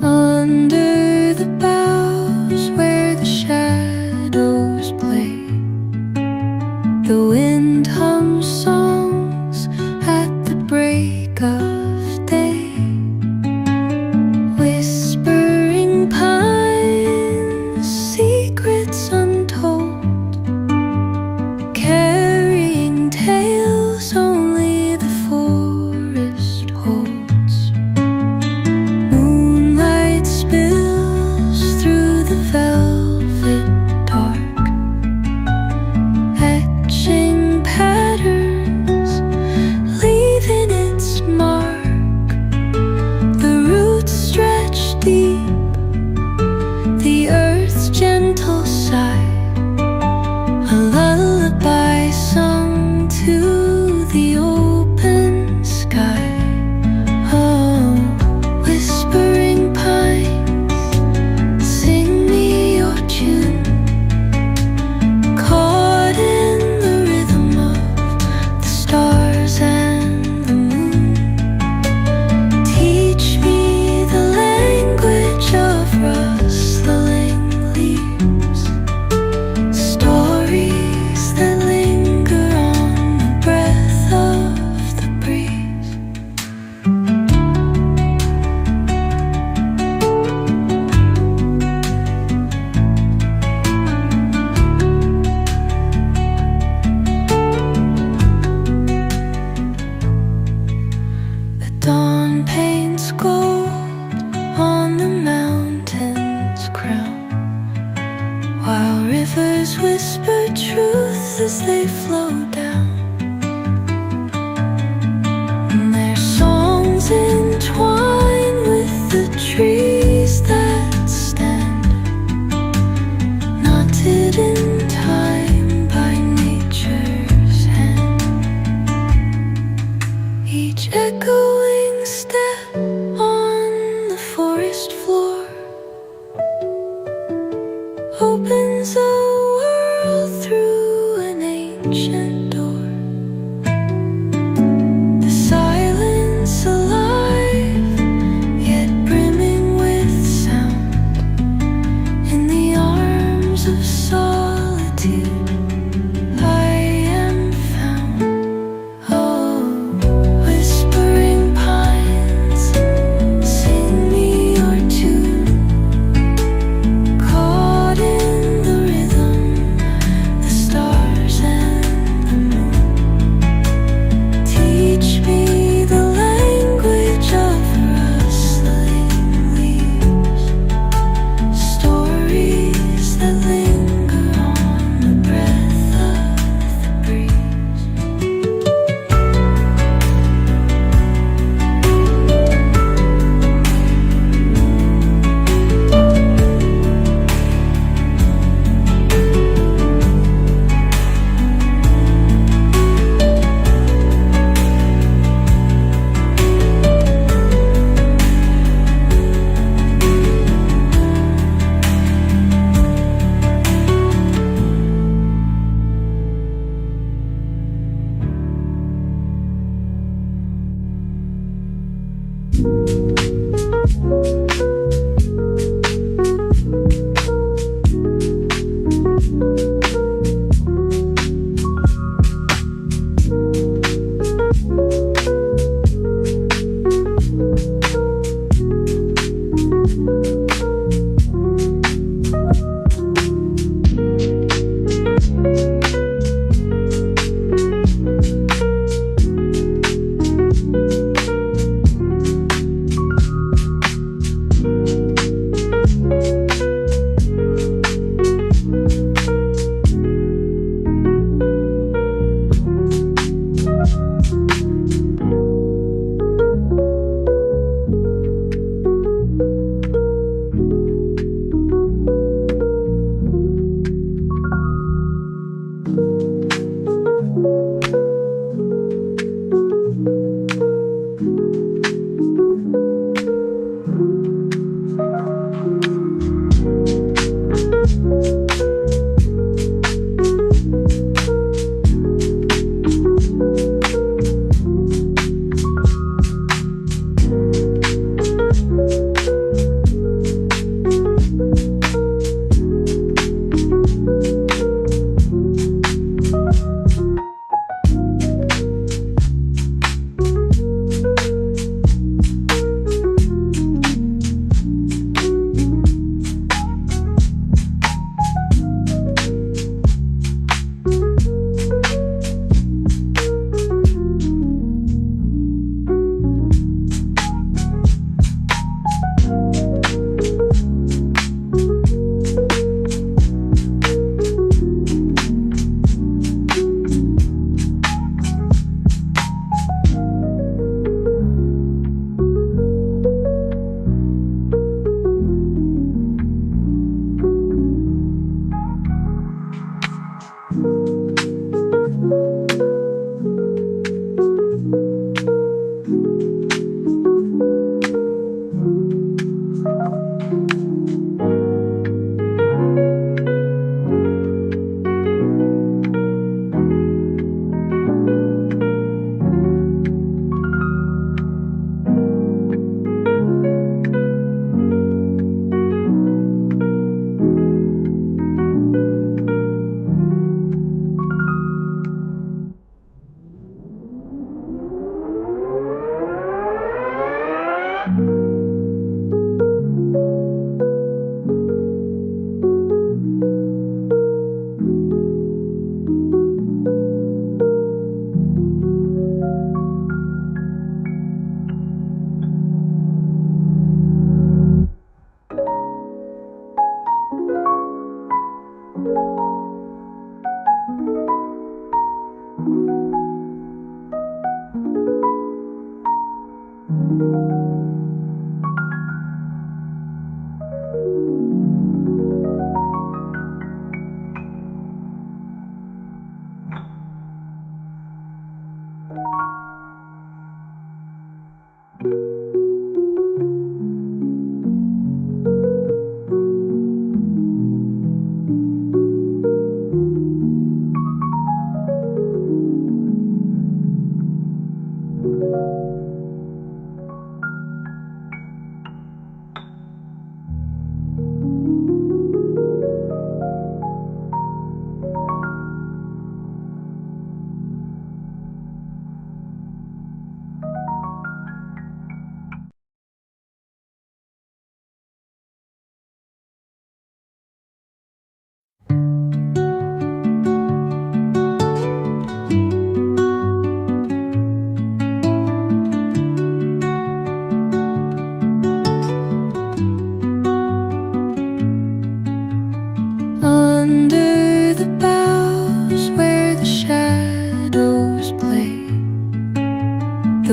Under the boughs where the shadows play, the wind hums songs at the break of day. Whispering pines, secrets untold, carrying tales only the forest holds. Moonlight spills through the velvet dark, etching patterns, leaving its mark. The roots stretch deep, the earth's gentle sigh, a lullaby sung to the open sky. Oh, whispering pines, sing me your tune, caught in the rhythm of the stars and the moon. Teach me the language of rustling leaves, stories that linger on the breath of the breeze. The dawn paints gold on the mountain's crown, while rivers whisper truth as they flow down. And their songs entwine with the trees that stand, knotted in time by nature's hand. Each echoing step on the forest floor opens a world through an ancient door. The silence alive, yet brimming with sound. In the arms of solitude, I am found. Oh, whispering pines, sing me your tune, caught in the rhythm, the stars and the moon. Teach me the language of rustling leaves, stories that linger on the breath of the breeze.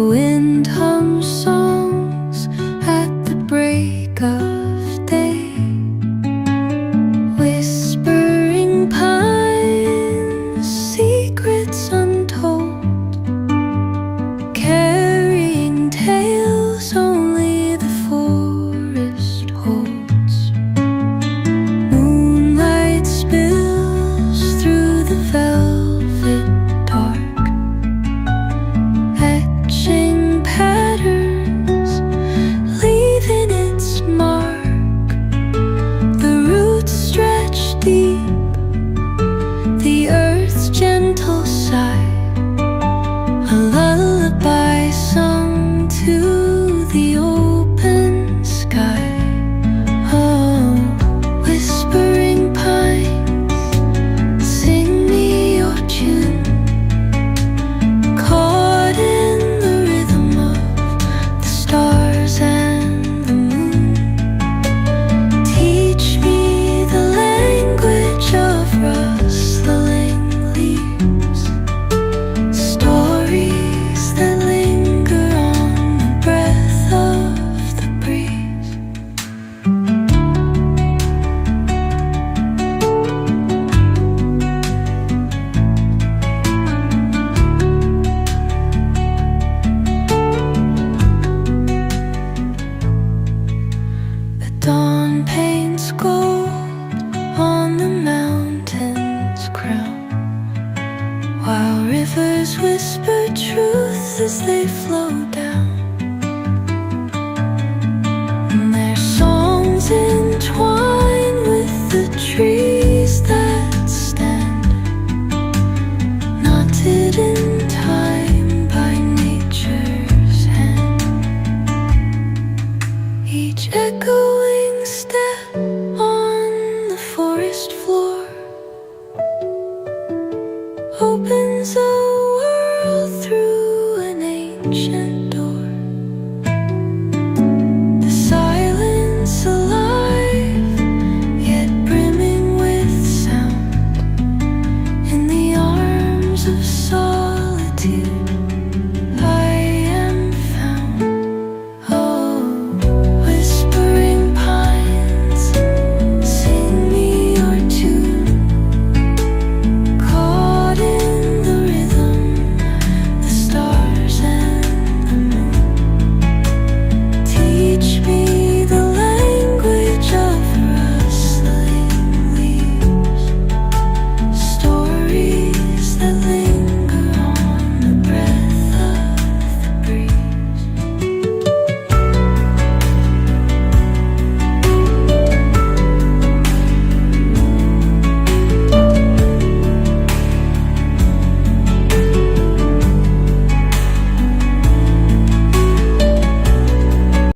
The wind hums songs at the break of day, whispering pines, secrets untold, carrying tales only the forest holds. Moonlight spills through the velvet dark, etching patterns, leaving its mark. The roots stretch deep, the earth's gentle sigh, a lullaby sung to the open sky. Oh, whispering pines, sing me your tune, caught in the rhythm of the stars and the moon. Teach me the language of rustling leaves, stories that linger on the breath of the breeze. The dawn paints gold on the mountain's crown, while rivers whisper truth as they flow down.